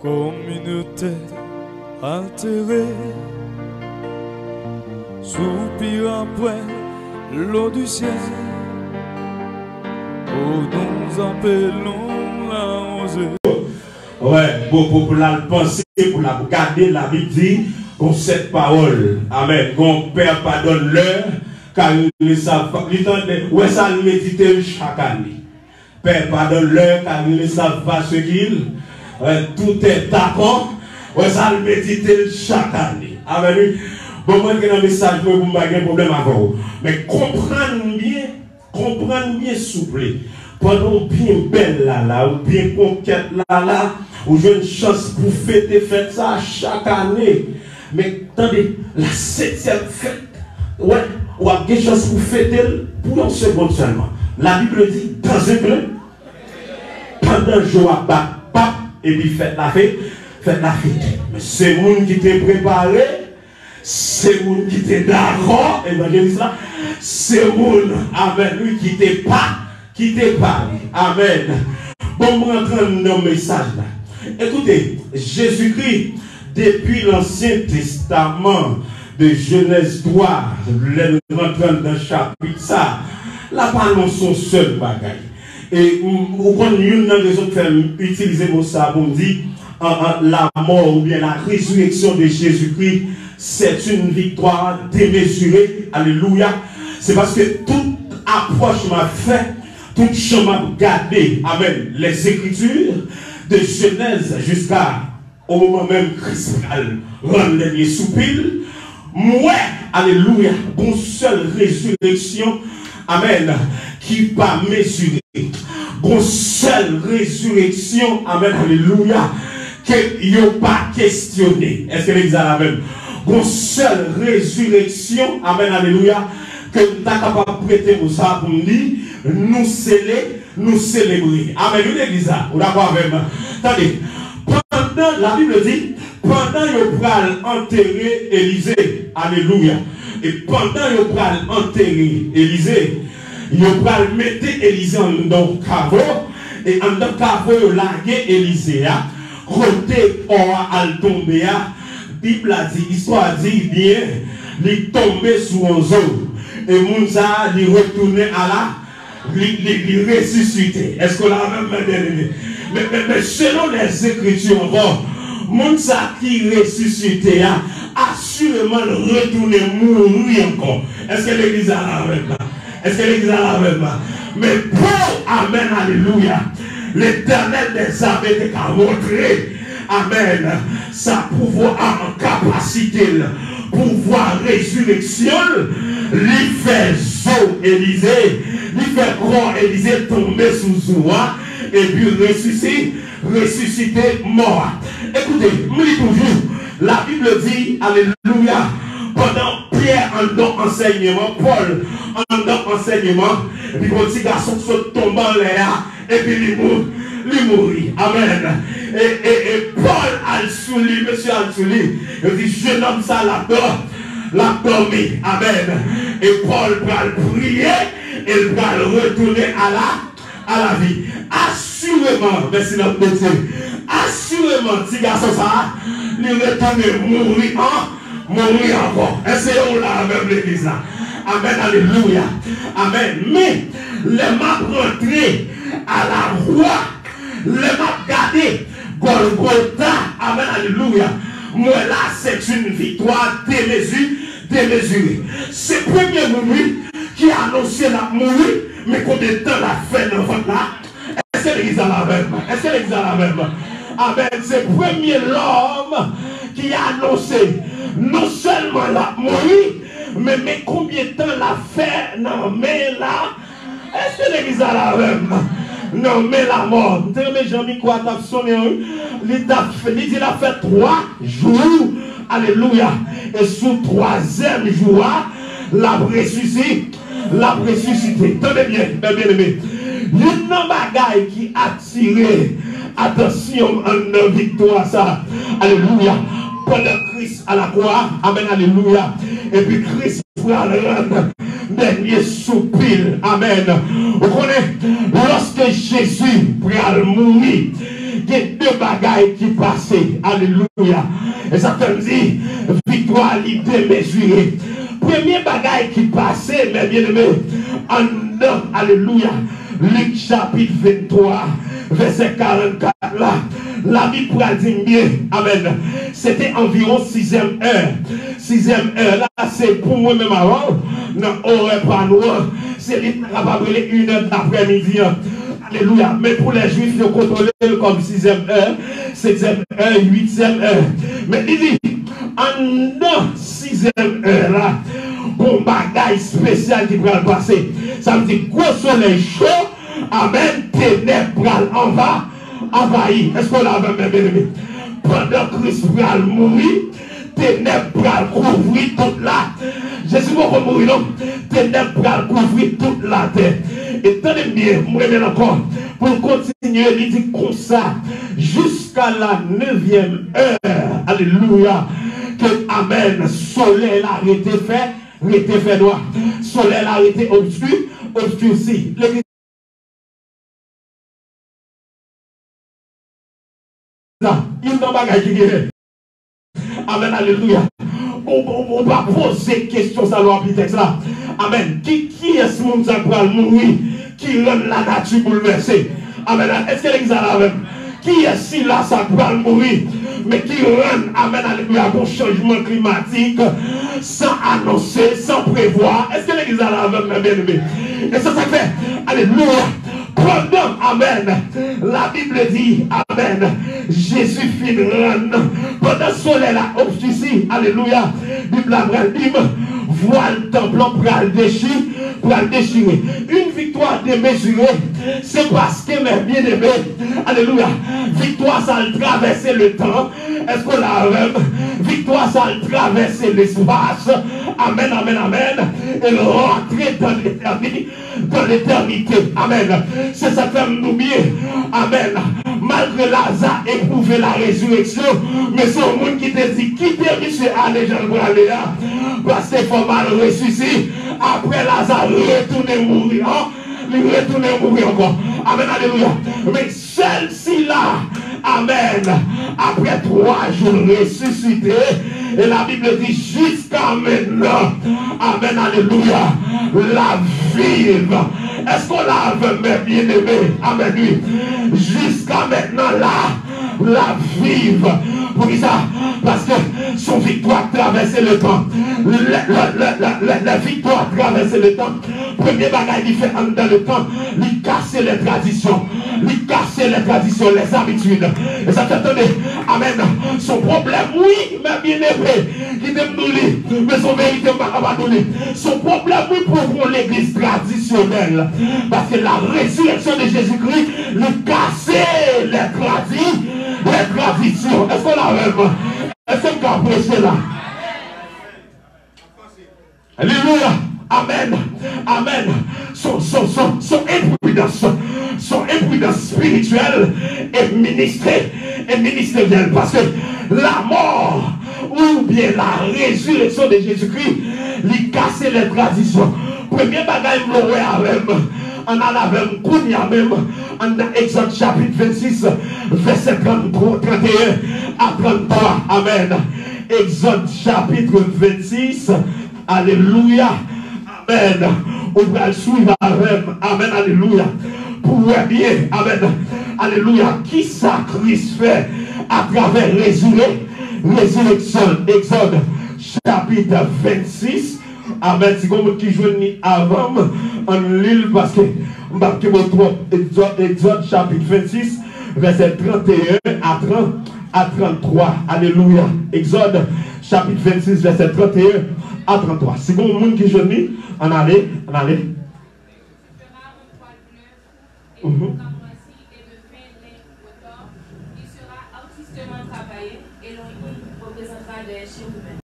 communauté altérée, soupir après l'eau du ciel, où nous appelons la rosée. Ouais, pour la penser, pour la garder, la Bible dit, qu'on cette parole, amen, qu'on Père pardonne-leur, car ils ne savent pas, ouais, ça le méditer chaque année. Père pardonne-leur, car ils ne savent pas ce qu'ils, tout est d'accord, ouais, ça le méditer chaque année. Amen. Bon, moi, j'ai un message pour vous, pas de problème avec vous. Mais comprendre bien, s'il vous plaît. Pendant bien belle là, ou bien conquête là, ou j'ai une chance pour fêter ça chaque année. Mais attendez, la 7e fête, ouais, ou a une chance pour fêter pour une seconde seulement. La Bible dit, dans un plan, pendant le jour à pap, et puis faites la fête. Mais c'est monde qui t'est préparé, c'est monde qui t'est d'accord, évangéliste là, c'est monde avec lui qui t'est pas. Amen. Bon, moi, entendre nos messages là. Écoutez, Jésus-Christ, depuis l'Ancien Testament, de Genèse 3, nous rentrons dans le chapitre ça, la parole son seul bagaille. Et vous connaissez une raison de utiliser mon ça pour dire la mort ou bien la résurrection de Jésus-Christ, c'est une victoire démesurée. Alléluia. C'est parce que toute approche m'a fait. Tout chemin gardé, amen, les Écritures de Genèse jusqu'à au moment même Christ rend le dernier soupir. Moi, alléluia, bon seule résurrection, amen, qui pas mesuré. Bon seule résurrection, amen, alléluia, que y'ont pas questionné. Est-ce que l'église a la même? Bon seule résurrection, amen, alléluia, que nous sommes capables de prêter pour ça, pour nous dire, nous célébrer. Amen. L'église, vous d'accord avec moi? Attendez, pendant, la Bible dit, pendant que vous allez enterrer Élisée, alléluia, et pendant que vous allez enterrer Élisée, vous allez mettre Élisée en dans le caveau, et en dans le caveau, vous larguez Élisée, côté or al tomber, Bible a dit, histoire dit bien, il tomber sous un zone. Et Mounsa lui retourner à la, lui ressusciter. Est-ce qu'on a même bien-aimé? Mais selon les Écritures, Mounsa qui ressuscité a assurément retourné mourir encore. Est-ce que l'église a la même? Est-ce que l'église a la même? Mais pour, amen, alléluia, l'Éternel des armées était qu'à montrer, amen, sa pouvoir en capacité, pouvoir résurrection, lui fait zo Élisée, lui fait croire Élisée tomber sous Zoua, et puis ressusciter mort. Écoutez, me dis toujours, la Bible dit, alléluia, pendant Pierre en don enseignement, Paul en don enseignement, et puis quand petit garçon se tombe en l'air, et puis il mourit. Amen. Et Paul Al-Souli, monsieur Al-Souli, il dit, je nomme ça l'abdomen. Amen. Et Paul va prier, et il va retourner à la vie. Assurément, merci notre métier. Assurément, petit garçon ça, il retourne mourir encore. Est-ce que là même l'église là? Amen, alléluia. Amen. Mais les m'a rentré à la roi, les m'a gardé Golgotha. Amen, alléluia. Moi là, c'est une victoire démesurée. C'est le premier moment qui a annoncé la mourir, mais combien de temps la fait dans votre là? Est-ce que l'église a la même? Est-ce que l'église a la même? Amen. C'est le premier l'homme qui a annoncé non seulement la mourir, mais combien de temps la fait? Non, mais là, est-ce que l'église a la même? Non, mais la mort. Mais Jean-Mi, quoi, t'as sonné, il dit, il a fait 3 jours. Alléluia. Et sous 3e jour, la ressuscité. Tenez bien, bien aimé. Il y a une bagaille qui a attiré attention en notre victoire, ça. Alléluia. Pendant Christ à la croix. Amen, alléluia. Et puis Christ va rendre dernier soupir. Amen. Vous connaissez, lorsque Jésus pral mourir, il y a deux bagailles qui passaient. Alléluia. Et ça te dit, victoire démesurée. Premier bagaille qui passait, mes bien-aimés, en dedans, alléluia, Luc chapitre 23, verset 44, là, la Bible pourra dire bien, amen, c'était environ 6e heure. 6e heure, là, c'est pour moi-même avant, non, aurait pas noir, c'est capable de 1 heure d'après-midi. Alléluia. Mais pour les Juifs, ils contrôlent comme 6e heure, 7e heure, 8e heure. Mais il dit, en 6e heure là, bon bagaille spécial qui va passer. Ça veut dire gros soleil chaud, amen, ténèbres en va, envahi. Est-ce qu'on l'a même bien? Pendant que Christ va mourir, ténèbres va couvrir toute la. Jésus va mourir, non? Ténèbres va couvrir toute la terre. Et tenez bien, moi bien encore, pour continuer, il dit comme ça, jusqu'à la 9e heure, alléluia, que, amen, soleil a été fait noir, soleil a été obscurci. Il n'a pas gagné. Amen, alléluia. On va poser question, ça doit appeler texte là. Amen. Qui est ce monde qui va mourir, qui rend la nature bouleversée? Amen. Est-ce que l'église a la même? Qui est ce là, ça va mourir, mais qui rend, amen, alléluia, un changement climatique, sans annoncer, sans prévoir? Est-ce que l'église a la même, bien aimé? Et ça fait, alléluia. Pendant, amen, la Bible dit, amen, Jésus fit rendre, pendant le soleil là, obscurci, alléluia, Bible a dit, voile temple pour le déchirer. Une victoire démesurée, c'est parce que, mes bien-aimés, alléluia, victoire ça a traversé le temps. Est-ce qu'on l'a même? Victoire ça a traversé l'espace. Amen, amen, amen. Elle rentre dans l'éternité. Amen. C'est ça fait nous bien. Amen. Malgré Lazare éprouvé la résurrection, mais c'est au monde qui te dit, quittez monsieur allez, Jean Braléa, parce qu'il faut mal ressusciter. Après Lazare, retourner mourir. Il retourne mourir encore. Amen, alléluia. Mais celle-ci là, amen, après 3 jours ressuscité, et la Bible dit jusqu'à maintenant, amen, alléluia, la vive. Est-ce qu'on l'a même bien aimé? Amen, oui. Jusqu'à maintenant là, la vive. Pour qui ça? Parce que son victoire traversait le temps. La victoire traversait le temps. Premier bagage il fait dans le temps, il casser les traditions. Il casser les traditions, les habitudes. Et ça t'attendait. Amen. Son problème, oui, mais bien aimé, il t'aime nous, mais son vérité ne va pas donner. Son problème, oui, pour l'église traditionnelle. Parce que la résurrection de Jésus-Christ, il casser les traditions. Est-ce qu'on l'a même? Est-ce qu'on peut prêcher là? Alléluia. Amen. Amen. Son imprudence spirituelle est ministérielle. Parce que la mort ou bien la résurrection de Jésus-Christ lui casse les traditions. Premier bagage, on a la même kounia même en Exode chapitre 26 verset 31 à 33. Amen. Exode chapitre 26. Alléluia. Amen. On va suivre avec. Amen. Alléluia. Pour voir bien. Amen. Alléluia. Qui ça Christ fait à travers résurrection. Exode chapitre 26. Amen. C'est comme qui joue avant en l'île parce que Exode chapitre 26 verset 31 à 33. Alléluia. Exode chapitre 26 verset 31 à 33. C'est comme le monde qui joue en allait. Il sera artistement travaillé et l'on y représentera des chérubins.